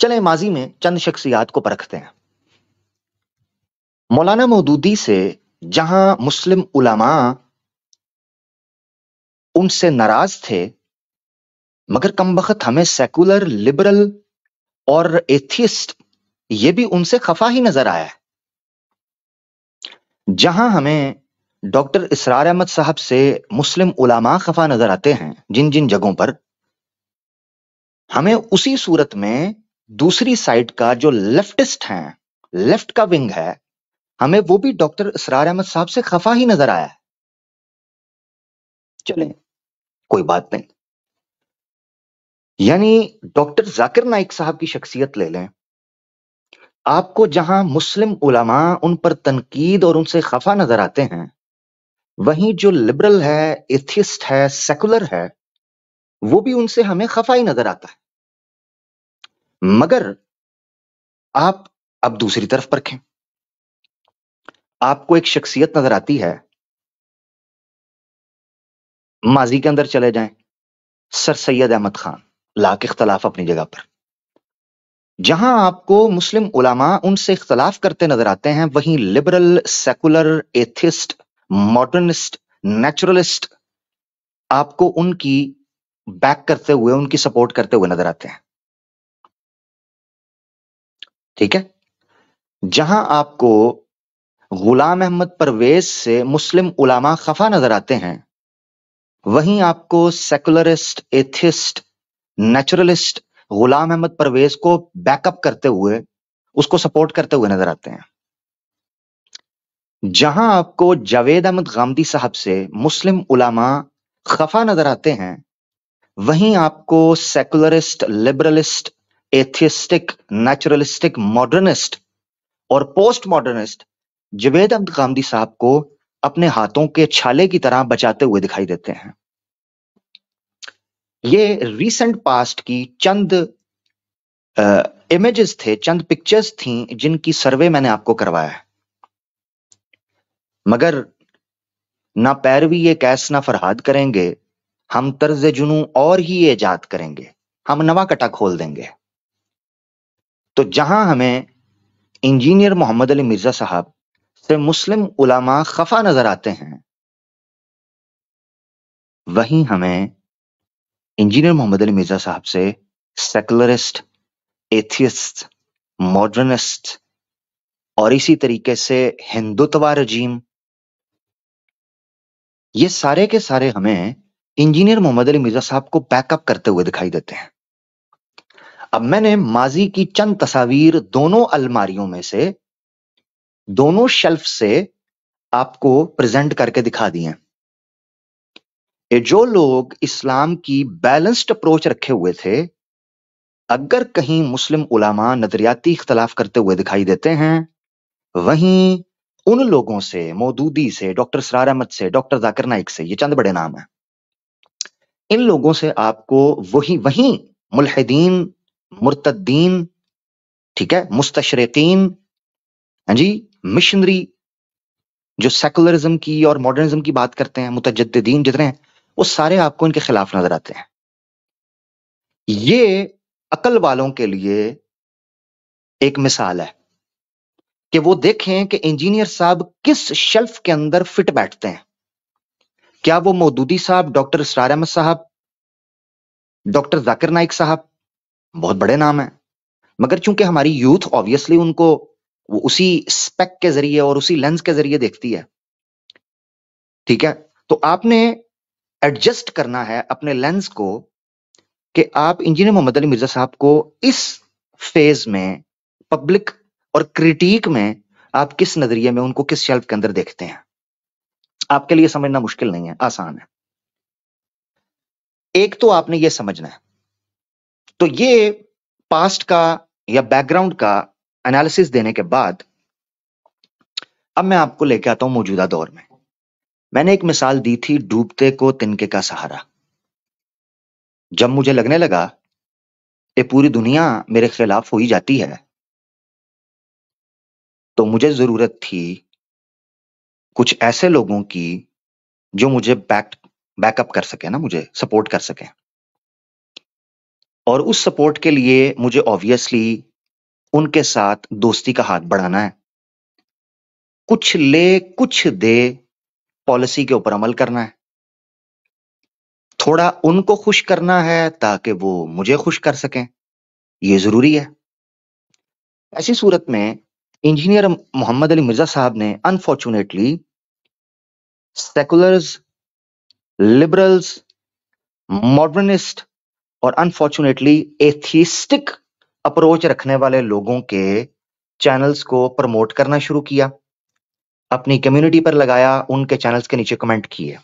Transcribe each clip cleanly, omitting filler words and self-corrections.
چلیں ماضی میں چند شخصیات کو پرکھتے ہیں. مولانا مودودی سے جہاں مسلم علماء ان سے ناراض تھے، مگر کم بخت ہمیں سیکولر، لبرل اور ایتھیسٹ یہ بھی ان سے خفا ہی نظر آیا ہے. جہاں ہمیں ڈاکٹر اسرار احمد صاحب سے مسلم علماء خفا نظر آتے ہیں جن جن جگہوں پر، ہمیں اسی صورت میں دوسری سائڈ کا جو لیفٹسٹ ہیں، لیفٹ کا ونگ ہے، ہمیں وہ بھی ڈاکٹر اسرار احمد صاحب سے خفا ہی نظر آیا ہے. چلیں کوئی بات نہیں. یعنی ڈاکٹر ذاکر نائک صاحب کی شخصیت لے لیں، آپ کو جہاں مسلم علماء ان پر تنقید اور ان سے خفا نظر آتے ہیں، وہیں جو لبرل ہے، ایتھیسٹ ہے، سیکولر ہے، وہ بھی ان سے ہمیں خفا ہی نظر آتا ہے. مگر آپ اب دوسری طرف پرکھیں، آپ کو ایک شخصیت نظر آتی ہے، ماضی کے اندر چلے جائیں، سر سید احمد خان، لاکھ اختلاف اپنی جگہ پر. جہاں آپ کو مسلم علماء ان سے اختلاف کرتے نظر آتے ہیں، وہیں liberal, secular, atheist, modernist, naturalist آپ کو ان کی بیک کرتے ہوئے، ان کی سپورٹ کرتے ہوئے نظر آتے ہیں. ٹھیک ہے. جہاں آپ کو غلام احمد پرویز سے مسلم علماء خفا نظر آتے ہیں، وہیں آپ کو secularist, atheist, naturalist Ghulam Ahmad Pervez کو بیک اپ کرتے ہوئے، اس کو سپورٹ کرتے ہوئے نظر آتے ہیں. جہاں آپ کو جاوید احمد غامدی صاحب سے مسلم علماء خفا نظر آتے ہیں، وہیں آپ کو سیکولرسٹ، لبرلسٹ، ایتھیسٹک، نیچرلسٹک، ماڈرنسٹ اور پوسٹ ماڈرنسٹ جاوید احمد غامدی صاحب کو اپنے ہاتھوں کے چھالے کی طرح بچاتے ہوئے دکھائی دیتے ہیں. یہ ریسنٹ پاسٹ کی چند امیجز تھے، چند پکچرز تھیں جن کی سروے میں نے آپ کو کروایا ہے. مگر نہ پیروی یہ کیس نہ فرہاد کریں گے، ہم طرز جنوں اور ہی ایجاد کریں گے، ہم نوا کٹا کھول دیں گے. تو جہاں ہمیں انجینئر محمد علی مرزا صاحب سے مسلم علماء خفا نظر آتے ہیں، وہیں ہمیں انجینئر محمد علی مرزا صاحب سے سیکولرسٹ، ایتھیسٹ، ماڈرنسٹ اور اسی طریقے سے ہندوتوا رجیم، یہ سارے کے سارے ہمیں انجینئر محمد علی مرزا صاحب کو بیک اپ کرتے ہوئے دکھائی دیتے ہیں. اب میں نے ماضی کی چند تصاویر دونوں الماریوں میں سے، دونوں شیلف سے آپ کو پریزنٹ کر کے دکھا دی ہیں. جو لوگ اسلام کی بیلنسڈ اپروچ رکھے ہوئے تھے، اگر کہیں مسلم علماء نظریاتی اختلاف کرتے ہوئے دکھائی دیتے ہیں، وہیں ان لوگوں سے، مودودی سے، ڈاکٹر اسرار احمد سے، ڈاکٹر ذاکر نائک سے، یہ چند بڑے نام ہیں، ان لوگوں سے آپ کو وہیں ملحدین، مرتدین، ٹھیک ہے، مستشرقین، ہاں جی، مشنری، جو سیکولرزم کی اور ماڈرنزم کی بات کرتے ہیں، متجددین جتنے ہیں، وہ سارے آپ کو ان کے خلاف نظر آتے ہیں. یہ عقل والوں کے لیے ایک مثال ہے کہ وہ دیکھیں کہ انجینئر صاحب کس شیلف کے اندر فٹ بیٹھتے ہیں. کیا وہ مودودی صاحب، ڈاکٹر اسرار احمد صاحب، ڈاکٹر ذاکر نائک صاحب بہت بڑے نام ہیں، مگر چونکہ ہماری یوتھ آبویسلی ان کو وہ اسی اسپیک کے ذریعے اور اسی لینس کے ذریعے دیکھتی ہے. ٹھیک ہے. تو آپ نے ایڈجسٹ کرنا ہے اپنے لینس کو کہ آپ انجینئر محمد علی مرزا صاحب کو اس فیز میں، پبلک اور کریٹیک میں، آپ کس نظریے میں ان کو کس شیلف کے اندر دیکھتے ہیں. آپ کے لیے سمجھنا مشکل نہیں ہے، آسان ہے. ایک تو آپ نے یہ سمجھنا ہے. تو یہ پاسٹ کا یا بیک گراؤنڈ کا انالیسس دینے کے بعد اب میں آپ کو لے کے آتا ہوں موجودہ دور میں. میں نے ایک مثال دی تھی، ڈوبتے کو تنکے کا سہارا. جب مجھے لگنے لگا کہ پوری دنیا میرے خلاف ہوئی جاتی ہے، تو مجھے ضرورت تھی کچھ ایسے لوگوں کی جو مجھے بیک اپ کر سکے نا، مجھے سپورٹ کر سکے. اور اس سپورٹ کے لیے مجھے آبویسلی ان کے ساتھ دوستی کا ہاتھ بڑھانا ہے. کچھ لے کچھ دے پالیسی کے اوپر عمل کرنا ہے. تھوڑا ان کو خوش کرنا ہے تاکہ وہ مجھے خوش کر سکیں. یہ ضروری ہے. ایسی صورت میں انجینئر محمد علی مرزا صاحب نے انفارچونیٹلی سیکولرز، لبرلز، ماڈرنسٹ اور انفارچونیٹلی ایتھیسٹک اپروچ رکھنے والے لوگوں کے چینلز کو پروموٹ کرنا شروع کیا. اپنی کمیونٹی پر لگایا، ان کے چینلز کے نیچے کمنٹ کیے.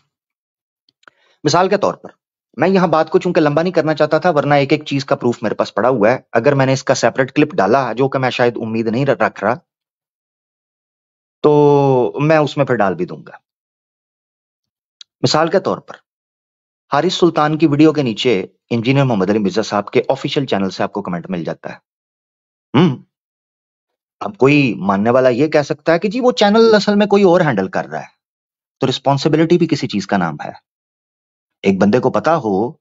مثال کے طور پر میں یہاں بات کو چونکہ لمبا نہیں کرنا چاہتا تھا، ورنہ ایک ایک چیز کا پروف میرے پاس پڑا ہوا ہے. اگر میں نے اس کا سیپریٹ کلپ ڈالا، جو کہ میں شاید امید نہیں رکھ رہا، تو میں اس میں پھر ڈال بھی دوں گا. مثال کے طور پر حارث سلطان کی ویڈیو کے نیچے انجینئر محمد علی مرزا صاحب کے آفیشیل چینل سے آپ کو کمنٹ مل جاتا ہے. اب کوئی ماننے والا یہ کہہ سکتا ہے کہ جی وہ چینل اصل میں کوئی اور ہینڈل کر رہا ہے. تو رسپانسبلٹی بھی کسی چیز کا نام ہے. ایک بندے کو پتا ہو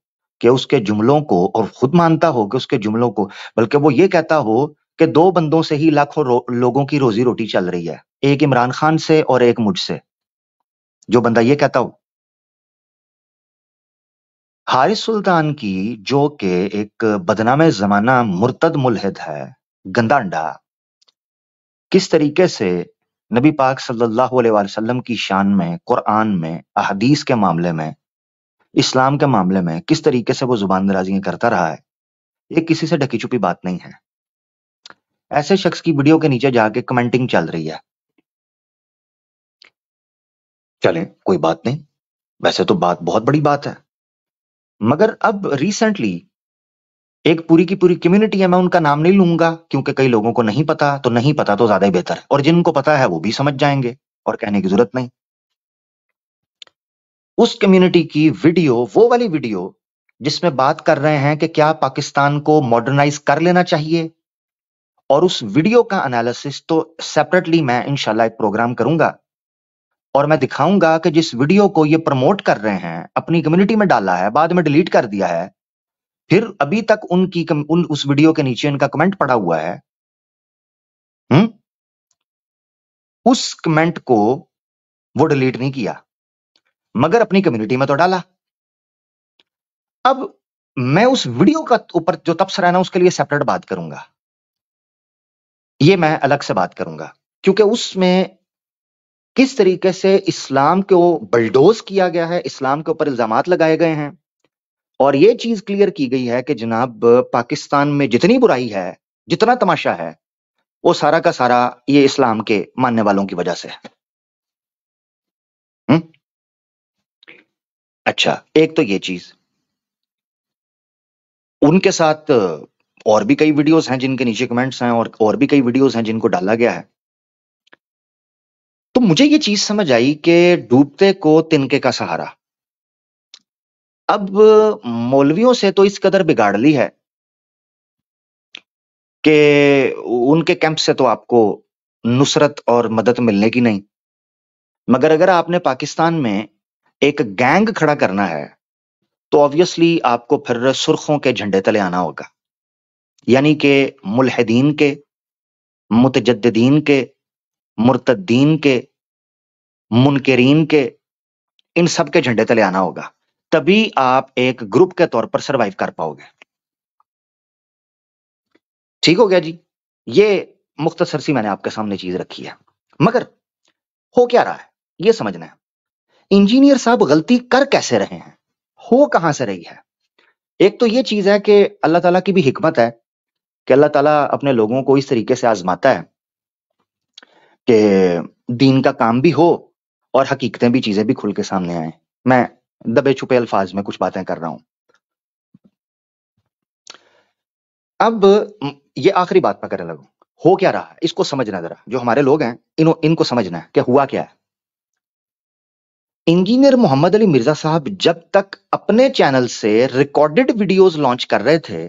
کہ اس کے جملوں کو، اور خود مانتا ہو کہ اس کے جملوں کو، بلکہ وہ یہ کہتا ہو کہ 2 بندوں سے ہی لاکھوں لوگوں کی روزی روٹی چل رہی ہے، ایک عمران خان سے اور ایک مجھ سے. جو بندہ یہ کہتا ہو، حارث سلطان کی جو کہ ایک بدنام زمانہ مرتد ملحد ہے، گندا انڈا، کس طریقے سے نبی پاک صلی اللہ علیہ وآلہ وسلم کی شان میں، قرآن میں، احادیث کے معاملے میں، اسلام کے معاملے میں کس طریقے سے وہ زبان درازیاں کرتا رہا ہے، یہ کسی سے ڈھکی چھپی بات نہیں ہے. ایسے شخص کی ویڈیو کے نیچے جا کے کمنٹنگ چل رہی ہے. چلیں کوئی بات نہیں، ویسے تو بات بہت بڑی بات ہے، مگر اب ریسنٹلی ایک پوری کی پوری کمیونٹی ہے، میں ان کا نام نہیں لوں گا کیونکہ کئی لوگوں کو نہیں پتا، تو نہیں پتا تو زیادہ ہی بہتر ہے، اور جن کو پتا ہے وہ بھی سمجھ جائیں گے اور کہنے کی ضرورت نہیں. اس کمیونٹی کی ویڈیو، وہ والی ویڈیو جس میں بات کر رہے ہیں کہ کیا پاکستان کو ماڈرنائز کر لینا چاہیے، اور اس ویڈیو کا انالیسس تو سیپریٹلی میں انشاءاللہ ایک پروگرام کروں گا، اور میں دکھاؤں گا کہ جس ویڈیو کو یہ پروموٹ کر رہے ہیں، اپنی کمیونٹی میں ڈالا ہے، بعد میں ڈیلیٹ کر دیا ہے، پھر ابھی تک اس ویڈیو کے نیچے ان کا کمنٹ پڑا ہوا ہے. اس کمنٹ کو وہ ڈیلیٹ نہیں کیا، مگر اپنی کمیونٹی میں تو ڈالا. اب میں اس ویڈیو کا اوپر جو تبصرہ ہے نا، اس کے لیے سیپریٹ بات کروں گا. یہ میں الگ سے بات کروں گا، کیونکہ اس میں کس طریقے سے اسلام کو بلڈوز کیا گیا ہے، اسلام کے اوپر الزامات لگائے گئے ہیں، اور یہ چیز کلیئر کی گئی ہے کہ جناب پاکستان میں جتنی برائی ہے، جتنا تماشا ہے، وہ سارا کا سارا یہ اسلام کے ماننے والوں کی وجہ سے ہے. اچھا، ایک تو یہ چیز. ان کے ساتھ اور بھی کئی ویڈیوز ہیں جن کے نیچے کمنٹس ہیں، اور بھی کئی ویڈیوز ہیں جن کو ڈالا گیا ہے. تو مجھے یہ چیز سمجھ آئی کہ ڈوبتے کو تنکے کا سہارا. اب مولویوں سے تو اس قدر بگاڑ لی ہے کہ ان کے کیمپ سے تو آپ کو نصرت اور مدد ملنے کی نہیں، مگر اگر آپ نے پاکستان میں ایک گینگ کھڑا کرنا ہے تو آبویسلی آپ کو پھر سرخوں کے جھنڈے تلے آنا ہوگا. یعنی کہ ملحدین کے، متجددین کے، مرتدین کے، منکرین کے، ان سب کے جھنڈے تلے آنا ہوگا، تبھی آپ ایک گروپ کے طور پر سروائیو کر پاؤ گے. ٹھیک ہو گیا جی؟ یہ مختصر سی میں نے آپ کے سامنے چیز رکھی ہے. مگر ہو کیا رہا ہے یہ سمجھنا ہے. انجینئر صاحب غلطی کر کیسے رہے ہیں، ہو کہاں سے رہی ہے. ایک تو یہ چیز ہے کہ اللہ تعالیٰ کی بھی حکمت ہے کہ اللہ تعالیٰ اپنے لوگوں کو اس طریقے سے آزماتا ہے کہ دین کا کام بھی ہو اور حقیقتیں بھی، چیزیں بھی کھل کے سامنے آئیں. میں دبے چھپے الفاظ میں کچھ باتیں کر رہا ہوں. اب یہ آخری بات میں کرنے لگوں. ہو کیا رہا ہے اس کو سمجھنا، ذرا جو ہمارے لوگ ہیں ان کو سمجھنا ہے کہ ہوا کیا ہے. انجینئر محمد علی مرزا صاحب جب تک اپنے چینل سے ریکارڈڈ ویڈیوز لانچ کر رہے تھے،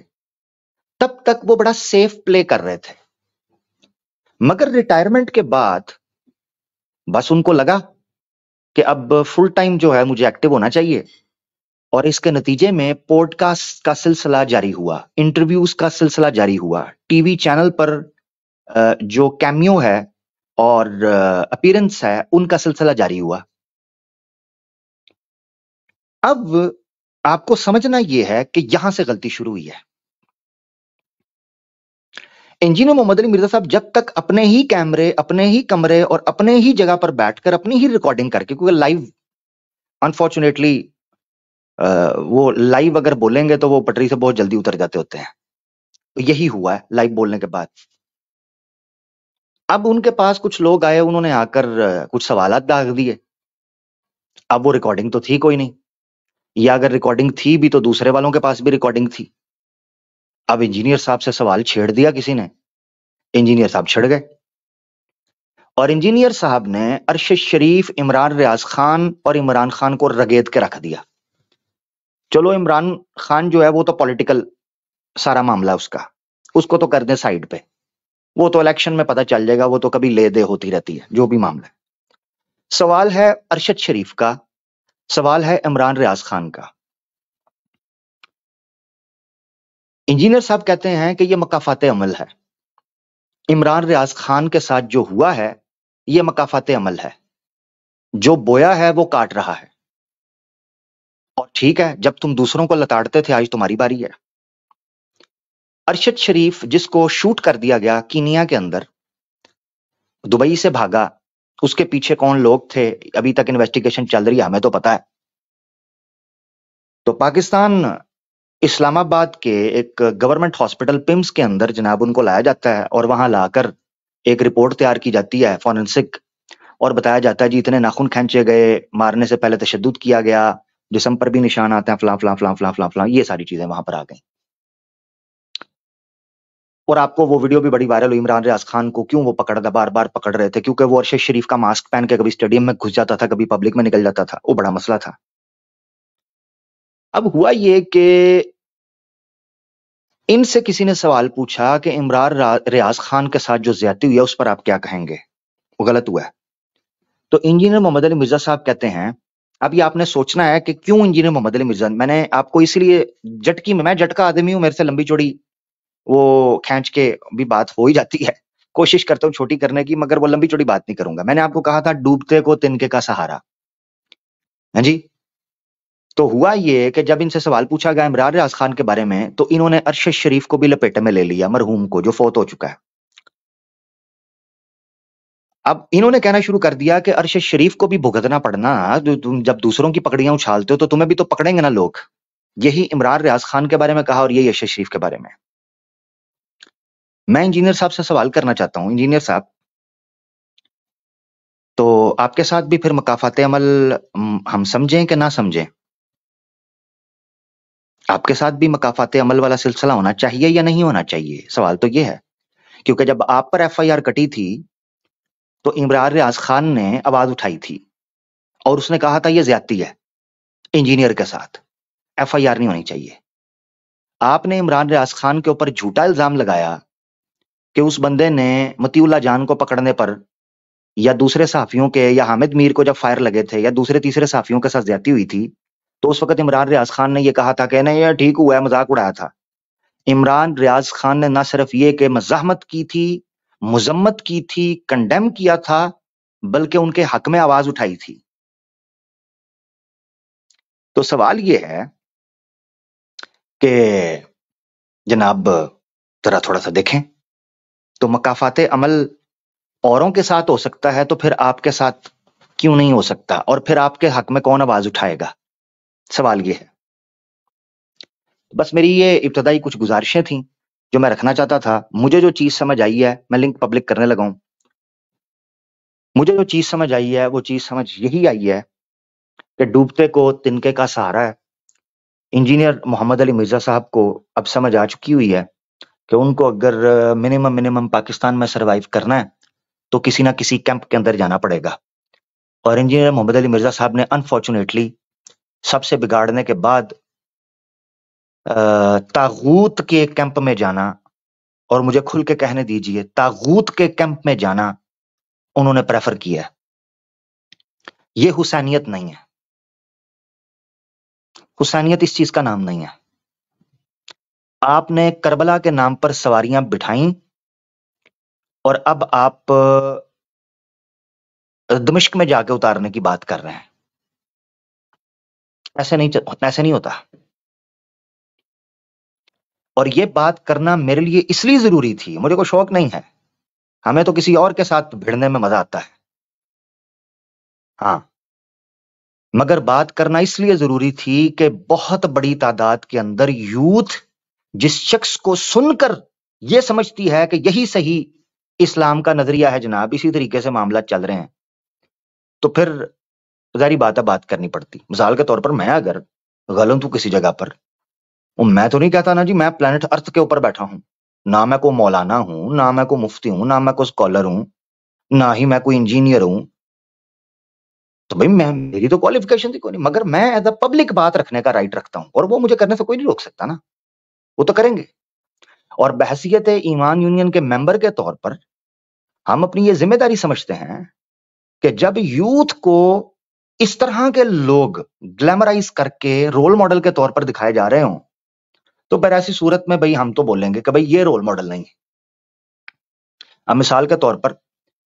تب تک وہ بڑا سیف پلے کر رہے تھے. مگر ریٹائرمنٹ کے بعد بس ان کو لگا کہ اب فل ٹائم جو ہے مجھے ایکٹیو ہونا چاہیے، اور اس کے نتیجے میں پوڈ کاسٹ کا سلسلہ جاری ہوا، انٹرویوز کا سلسلہ جاری ہوا، ٹی وی چینل پر جو کیمیو ہے اور اپیرنس ہے ان کا سلسلہ جاری ہوا۔ اب آپ کو سمجھنا یہ ہے کہ یہاں سے غلطی شروع ہوئی ہے۔ انجینئر محمد علی مرزا صاحب جب تک اپنے ہی کیمرے، اپنے ہی کمرے اور اپنے ہی جگہ پر بیٹھ کر اپنی ہی ریکارڈنگ کر کے، کیونکہ لائیو انفارچونیٹلی وہ لائیو اگر بولیں گے تو وہ پٹری سے بہت جلدی اتر جاتے ہوتے ہیں، تو یہی ہوا ہے لائیو بولنے کے بعد۔ اب ان کے پاس کچھ لوگ آئے، انہوں نے آ کر کچھ سوالات داغ دیے۔ اب وہ ریکارڈنگ تو تھی کوئی نہیں، یا اگر ریکارڈنگ تھی بھی تو دوسرے والوں کے پاس بھی ریکارڈنگ تھی۔ اب انجینئر صاحب سے سوال چھیڑ دیا کسی نے، انجینئر صاحب چھڑ گئے، اور انجینئر صاحب نے ارشد شریف، عمران ریاض خان اور عمران خان کو رگیت کے رکھ دیا۔ چلو عمران خان جو ہے وہ تو پولیٹیکل سارا معاملہ اس کو تو کر دیں سائیڈ پہ، وہ تو الیکشن میں پتہ چل جائے گا، وہ تو کبھی لے دے ہوتی رہتی ہے جو بھی معاملہ ہے۔ سوال ہے ارشد شریف کا، سوال ہے عمران ریاض خان کا۔ انجینئر صاحب کہتے ہیں کہ یہ مکافات عمل ہے، عمران ریاض خان کے ساتھ جو ہوا ہے یہ مکافات عمل ہے، جو بویا ہے وہ کاٹ رہا ہے، اور ٹھیک ہے جب تم دوسروں کو لتاڑتے تھے آج تمہاری باری ہے۔ ارشد شریف جس کو شوٹ کر دیا گیا کینیا کے اندر، دبئی سے بھاگا، اس کے پیچھے کون لوگ تھے ابھی تک انویسٹیگیشن چل رہی ہے، ہمیں تو پتا ہے۔ تو پاکستان اسلام آباد کے ایک گورنمنٹ ہاسپٹل پمس کے اندر جناب ان کو لایا جاتا ہے، اور وہاں لا کر ایک رپورٹ تیار کی جاتی ہے فورنسک، اور بتایا جاتا ہے جی اتنے ناخن کھینچے گئے، مارنے سے پہلے تشدد کیا گیا، جسم پر بھی نشان آتے ہیں، فلاں فلاں فلاں فلاں فلاں فلاں، یہ ساری چیزیں وہاں پر آ گئیں۔ اور آپ کو وہ ویڈیو بھی بڑی وائرل ہوئی، عمران ریاض خان کو کیوں وہ بار بار پکڑ رہے تھے، کیونکہ وہ ارشد شریف کا ماسک پہن کے کبھی اسٹیڈیم میں گھس جاتا تھا، کبھی پبلک میں نکل جاتا تھا، وہ بڑا مسئلہ تھا۔ اب ہوا یہ کہ ان سے کسی نے سوال پوچھا کہ عمران ریاض خان کے ساتھ جو زیادتی ہوئی ہے اس پر آپ کیا کہیں گے، وہ غلط ہوا ہے؟ تو انجینئر محمد علی مرزا صاحب کہتے ہیں، اب یہ آپ نے سوچنا ہے کہ کیوں انجینئر محمد علی مرزا، میں نے آپ کو اس لیے میں جٹکا آدمی ہوں، میرے سے لمبی چوڑی وہ کھینچ کے بھی بات ہو ہی جاتی ہے، کوشش کرتا ہوں چھوٹی کرنے کی، مگر وہ لمبی چوڑی بات نہیں کروں گا۔ میں نے آپ کو کہا تھا ڈوبتے کو تنکے کا سہارا، ہاں جی۔ تو ہوا یہ کہ جب ان سے سوال پوچھا گیا عمران ریاض خان کے بارے میں، تو انہوں نے ارشد شریف کو بھی لپیٹے میں لے لیا، مرحوم کو جو فوت ہو چکا ہے۔ اب انہوں نے کہنا شروع کر دیا کہ ارشد شریف کو بھی بھگتنا پڑنا، تم جب دوسروں کی پکڑیاں اچھالتے ہو تو تمہیں بھی تو پکڑیں گے نا لوگ۔ یہی عمران ریاض خان کے بارے میں کہا، اور یہی ارشد شریف کے بارے میں۔ میں انجینئر صاحب سے سوال کرنا چاہتا ہوں، انجینئر صاحب تو آپ کے ساتھ بھی پھر مکافات عمل ہم سمجھیں کہ نہ سمجھیں؟ آپ کے ساتھ بھی مکافات عمل والا سلسلہ ہونا چاہیے یا نہیں ہونا چاہیے؟ سوال تو یہ ہے، کیونکہ جب آپ پر ایف آئی آر کٹی تھی تو عمران ریاض خان نے آواز اٹھائی تھی اور اس نے کہا تھا یہ زیادتی ہے انجینئر کے ساتھ، ایف آئی آر نہیں ہونی چاہیے۔ آپ نے عمران ریاض خان کے اوپر جھوٹا الزام لگایا کہ اس بندے نے مطیع اللہ جان کو پکڑنے پر، یا دوسرے صحافیوں کے، یا حامد میر کو جب فائر لگے تھے، یا دوسرے تیسرے صحافیوں کے ساتھ زیادتی ہوئی تھی، تو اس وقت عمران ریاض خان نے یہ کہا تھا کہ نہیں یہ ٹھیک ہوا ہے، مذاق اڑایا تھا۔ عمران ریاض خان نے نہ صرف یہ کہ مزاحمت کی تھی، مذمت کی تھی، کنڈیم کیا تھا، بلکہ ان کے حق میں آواز اٹھائی تھی۔ تو سوال یہ ہے کہ جناب ذرا تھوڑا سا دیکھیں تو مکافات عمل اوروں کے ساتھ ہو سکتا ہے تو پھر آپ کے ساتھ کیوں نہیں ہو سکتا، اور پھر آپ کے حق میں کون آواز اٹھائے گا؟ سوال یہ ہے۔ بس میری یہ ابتدائی کچھ گزارشیں تھیں جو میں رکھنا چاہتا تھا۔ مجھے جو چیز سمجھ آئی ہے، میں لنک پبلک کرنے لگا ہوں، مجھے جو چیز سمجھ آئی ہے وہ چیز سمجھ یہی آئی ہے کہ ڈوبتے کو تنکے کا سہارا ہے۔ انجینئر محمد علی مرزا صاحب کو اب سمجھ آ چکی ہوئی ہے کہ ان کو اگر منیمم پاکستان میں سروائیو کرنا ہے تو کسی نہ کسی کیمپ کے اندر جانا پڑے گا، اور انجینئر محمد علی مرزا صاحب نے انفارچونیٹلی سب سے بگاڑنے کے بعد طاغوت کے کیمپ میں جانا، اور مجھے کھل کے کہنے دیجئے طاغوت کے کیمپ میں جانا انہوں نے پریفر کیا ہے۔ یہ حسینیت نہیں ہے، حسینیت اس چیز کا نام نہیں ہے. آپ نے کربلا کے نام پر سواریاں بٹھائیں اور اب آپ دمشق میں جا کے اتارنے کی بات کر رہے ہیں. ایسے نہیں ہوتا. اور یہ بات کرنا میرے لیے اس لیے ضروری تھی، مجھے کوئی شوق نہیں ہے، ہمیں تو کسی اور کے ساتھ بھیڑنے میں مزہ آتا ہے. ہاں، مگر بات کرنا اس لیے ضروری تھی کہ بہت بڑی تعداد کے اندر یوتھ جس شخص کو سن کر یہ سمجھتی ہے کہ یہی صحیح اسلام کا نظریہ ہے جناب، اسی طریقے سے معاملات چل رہے ہیں، تو پھر ظاہری بات ہے بات کرنی پڑتی. مثال کے طور پر میں اگر غلط ہوں کسی جگہ پر، میں تو نہیں کہتا نا جی میں پلانٹ ارتھ کے اوپر بیٹھا ہوں، نہ میں کوئی مولانا ہوں، نہ میں کوئی مفتی ہوں، نہ میں کوئی اسکالر ہوں، نہ ہی میں کوئی انجینئر ہوں. تو بھائی میری تو کوالیفیکیشن تھی کوئی نہیں، مگر میں ایز اے پبلک بات رکھنے کا رائٹ رکھتا ہوں، اور وہ مجھے کرنے سے کوئی نہیں روک سکتا نا، وہ تو کریں گے. اور بحیثیت ایمان یونین کے ممبر کے طور پر ہم اپنی یہ ذمہ داری سمجھتے ہیں کہ جب یوتھ کو اس طرح کے لوگ گلیمرائز کر کے رول ماڈل کے طور پر دکھائے جا رہے ہوں، تو پھر ایسی صورت میں بھائی ہم تو بولیں گے کہ بھائی یہ رول ماڈل نہیں ہے. اب مثال کے طور پر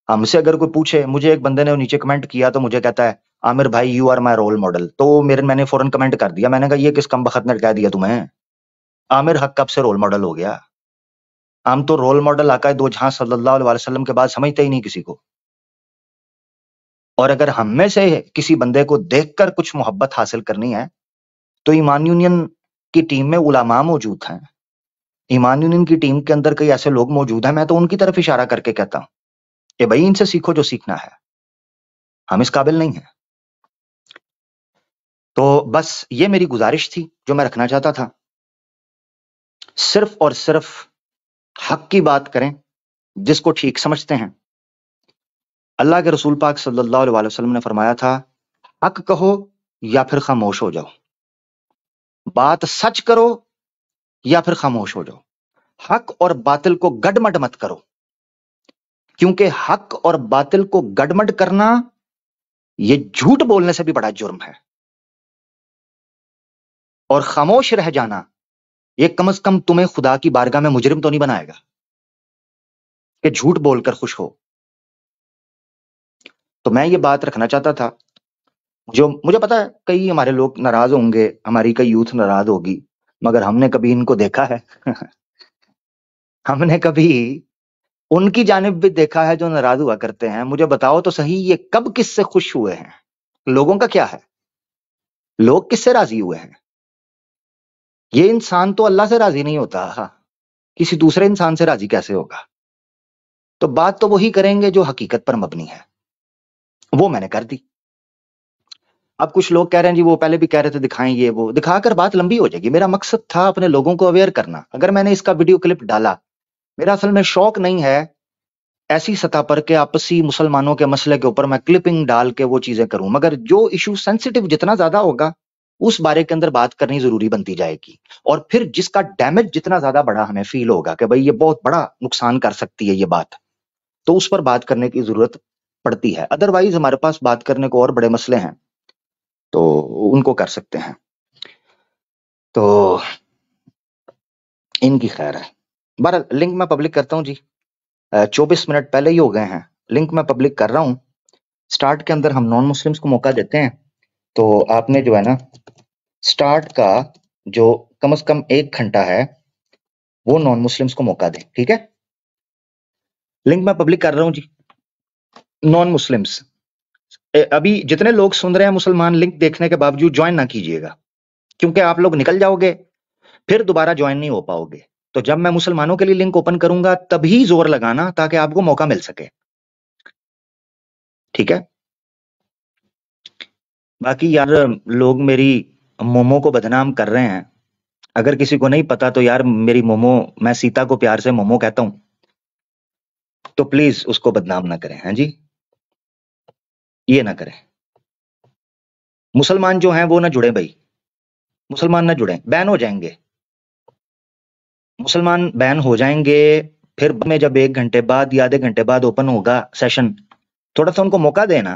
ہم سے اگر کوئی پوچھے، مجھے ایک بندے نے نیچے کمنٹ کیا تو مجھے کہتا ہے عامر بھائی you are my role model, تو میں نے فوراً کمنٹ کر دیا، میں نے کہا یہ کس کم بخت نے کہہ دیا تمہیں؟ عامر حق کب سے رول ماڈل ہو گیا؟ ہم تو رول ماڈل آقا دو جہاں صلی اللہ علیہ وسلم کے بعد سمجھتے ہی نہیں کسی کو. اور اگر ہم میں سے کسی بندے کو دیکھ کر کچھ محبت حاصل کرنی ہے تو ایمان یونین کی ٹیم میں علماء موجود ہیں، ایمان یونین کی ٹیم کے اندر کئی ایسے لوگ موجود ہیں، میں تو ان کی طرف اشارہ کر کے کہتا ہوں کہ بھائی ان سے سیکھو جو سیکھنا ہے، ہم اس قابل نہیں ہیں. تو بس یہ میری گزارش تھی جو میں رکھنا چاہتا تھا. صرف اور صرف حق کی بات کریں جس کو ٹھیک سمجھتے ہیں. اللہ کے رسول پاک صلی اللہ علیہ وسلم نے فرمایا تھا حق کہو یا پھر خاموش ہو جاؤ، بات سچ کرو یا پھر خاموش ہو جاؤ. حق اور باطل کو گڈمڈ مت کرو، کیونکہ حق اور باطل کو گڈمڈ کرنا یہ جھوٹ بولنے سے بھی بڑا جرم ہے. اور خاموش رہ جانا یہ کم از کم تمہیں خدا کی بارگاہ میں مجرم تو نہیں بنائے گا کہ جھوٹ بول کر خوش ہو. تو میں یہ بات رکھنا چاہتا تھا. جو مجھے پتا ہے کئی ہمارے لوگ ناراض ہوں گے، ہماری کئی یوتھ ناراض ہوگی، مگر ہم نے کبھی ان کو دیکھا ہے ہم نے کبھی ان کی جانب بھی دیکھا ہے جو ناراض ہوا کرتے ہیں. مجھے بتاؤ تو صحیح یہ کب کس سے خوش ہوئے ہیں؟ لوگوں کا کیا ہے؟ لوگ کس سے راضی ہوئے ہیں؟ یہ انسان تو اللہ سے راضی نہیں ہوتا، کسی دوسرے انسان سے راضی کیسے ہوگا؟ تو بات تو وہی کریں گے جو حقیقت پر مبنی ہے. وہ میں نے کر دی. اب کچھ لوگ کہہ رہے ہیں جی وہ پہلے بھی کہہ رہے تھے دکھائیں، یہ وہ دکھا کر بات لمبی ہو جائے گی. میرا مقصد تھا اپنے لوگوں کو اویئر کرنا. اگر میں نے اس کا ویڈیو کلپ ڈالا، میرا اصل میں شوق نہیں ہے ایسی سطح پر کہ آپسی مسلمانوں کے مسئلے کے اوپر میں کلپنگ ڈال کے وہ چیزیں کروں، مگر جو ایشو سینسیٹیو جتنا زیادہ ہوگا اس بارے کے اندر بات کرنی ضروری بنتی جائے گی. اور پھر جس کا ڈیمیج جتنا زیادہ بڑا ہمیں فیل ہوگا کہ بھئی یہ بہت بڑا نقصان کر سکتی ہے یہ بات، تو اس پر بات کرنے کی ضرورت پڑتی ہے. ادروائز ہمارے پاس بات کرنے کو اور بڑے مسئلے ہیں تو ان کو کر سکتے ہیں. تو ان کی خیر ہے. بہرحال لنک میں پبلک کرتا ہوں جی. 24 منٹ پہلے ہی ہو گئے ہیں. لنک میں پبلک کر رہا ہوں. سٹارٹ کے اندر ہم نان مسلمز کو موقع دیتے ہیں، تو آپ نے جو ہے نا سٹارٹ کا جو کم از کم 1 گھنٹہ ہے وہ نان مسلمز کو موقع دیں، ٹھیک ہے؟ لنک میں پبلک کر رہا ہوں جی. نان مسلمز ابھی جتنے لوگ سن رہے ہیں مسلمان لنک دیکھنے کے باوجود جوائن نہ کیجیے گا، کیونکہ آپ لوگ نکل جاؤ گے پھر دوبارہ جوائن نہیں ہو پاؤ گے. تو جب میں مسلمانوں کے لیے لنک اوپن کروں گا تبھی زور لگانا تاکہ آپ کو موقع مل سکے، ٹھیک ہے؟ باقی یار لوگ میری مومو کو بدنام کر رہے ہیں. اگر کسی کو نہیں پتا تو یار میری مومو، میں سیتا کو پیار سے مومو کہتا ہوں، تو پلیز اس کو بدنام نہ کریں. ہاں جی، یہ نہ کریں. مسلمان جو ہیں وہ نہ جڑیں بھائی، مسلمان نہ جڑیں، بین ہو جائیں گے. مسلمان بین ہو جائیں گے. پھر میں جب 1 گھنٹے بعد یا آدھے گھنٹے بعد اوپن ہوگا سیشن، تھوڑا سا ان کو موقع دینا.